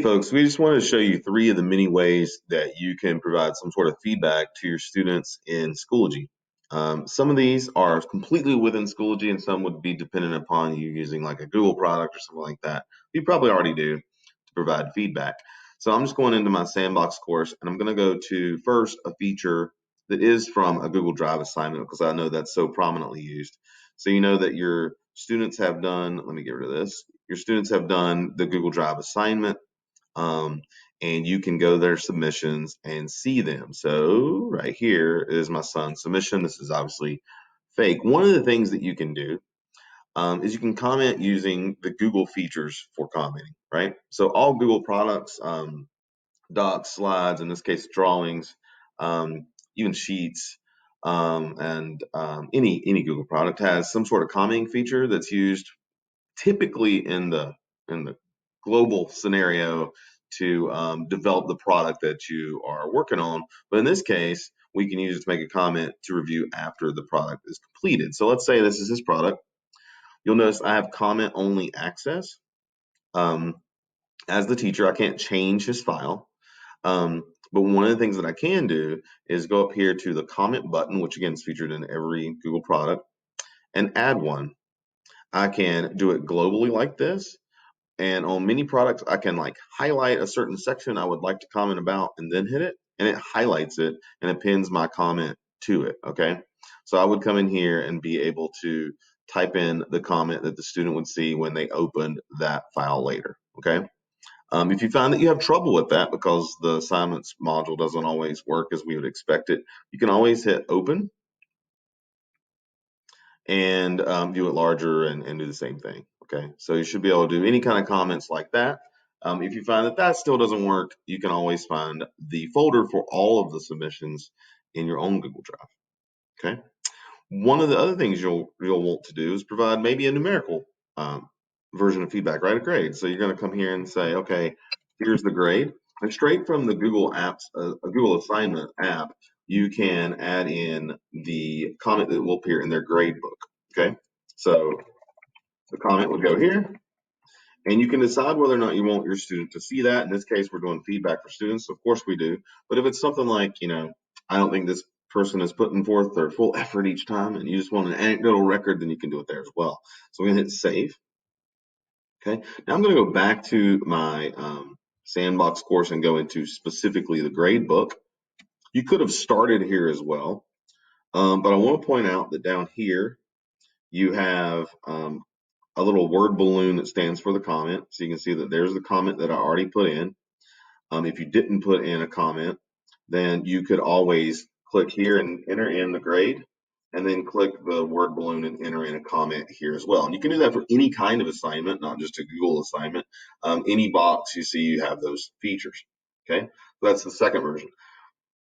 Folks, we just wanted to show you three of the many ways that you can provide some sort of feedback to your students in Schoology. Some of these are completely within Schoology and some would be dependent upon you using like a Google product or something like that. You probably already do to provide feedback. So I'm just going into my sandbox course and I'm going to go to first a feature that is from a Google Drive assignment because I know that's so prominently used. So you know that your students have done, let me get rid of this, your students have done the Google Drive assignment, um, and you can go to their submissions and see them. So right here is my son's submission. This is obviously fake. One of the things that you can do is you can comment using the Google features for commenting, right? So all Google products, docs, slides, in this case, drawings, even sheets, and any Google product has some sort of commenting feature that's used typically in the global scenario to develop the product that you are working on. But in this case, we can use it to make a comment to review after the product is completed. So let's say this is his product. You'll notice I have comment only access. Um, as the teacher, I can't change his file. But one of the things that I can do is go up here to the comment button, which again is featured in every Google product, and add one. I can do it globally like this. And on many products, I can like highlight a certain section I would like to comment about and then hit it, and it highlights it and it pins my comment to it. Okay. So I would come in here and be able to type in the comment that the student would see when they opened that file later. Okay. If you find that you have trouble with that because the assignments module doesn't always work as we would expect it, you can always hit open and view it larger and do the same thing. Okay, so you should be able to do any kind of comments like that. If you find that that still doesn't work, you can always find the folder for all of the submissions in your own Google Drive. Okay. One of the other things you'll want to do is provide maybe a numerical version of feedback, right? A grade. So you're going to come here and say, okay, here's the grade. And straight from the Google apps, a Google assignment app, you can add in the comment that will appear in their grade book. Okay. So the comment would go here, and you can decide whether or not you want your student to see that. In this case, we're doing feedback for students. So of course we do. But if it's something like, I don't think this person is putting forth their full effort each time, and you just want an anecdotal record, then you can do it there as well. So we're going to hit save. Okay. Now I'm going to go back to my sandbox course and go into specifically the grade book. You could have started here as well. But I want to point out that down here, you have a little word balloon that stands for the comment. So you can see that there's the comment that I already put in. If you didn't put in a comment, then you could always click here and enter in the grade, and then click the word balloon and enter in a comment here as well. And you can do that for any kind of assignment, not just a Google assignment. Any box you see, you have those features. Okay, so that's the second version.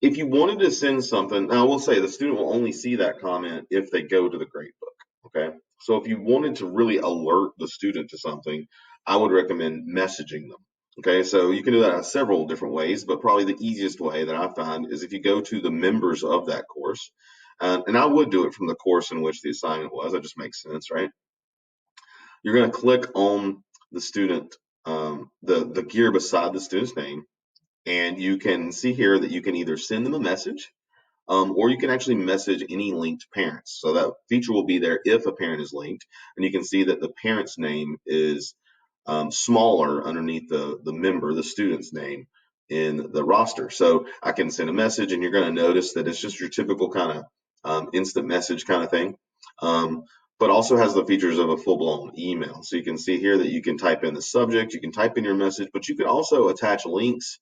If you wanted to send something, now I will say the student will only see that comment if they go to the grade book. Okay, so if you wanted to really alert the student to something, I would recommend messaging them. Okay, so you can do that in several different ways, but probably the easiest way that I find is if you go to the members of that course, and I would do it from the course in which the assignment was. That just makes sense, right? You're going to click on the student, the gear beside the student's name, and you can see here that you can either send them a message, or you can actually message any linked parents. So that feature will be there if a parent is linked, and you can see that the parent's name is smaller underneath the member, the student's name in the roster. So I can send a message, and you're going to notice that it's just your typical kind of instant message kind of thing, but also has the features of a full-blown email. So you can see here that you can type in the subject, you can type in your message, but you can also attach links,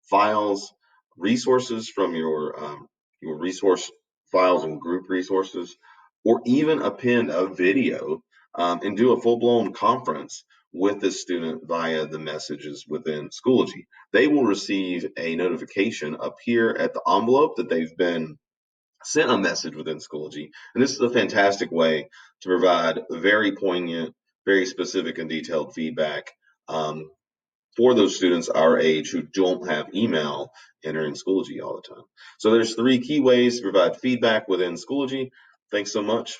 files, resources from your resource files and group resources, or even append a video and do a full-blown conference with the student via the messages within Schoology. They will receive a notification up here at the envelope that they've been sent a message within Schoology. And this is a fantastic way to provide very poignant, very specific and detailed feedback for those students our age who don't have email entering Schoology all the time. So there's three key ways to provide feedback within Schoology. Thanks so much.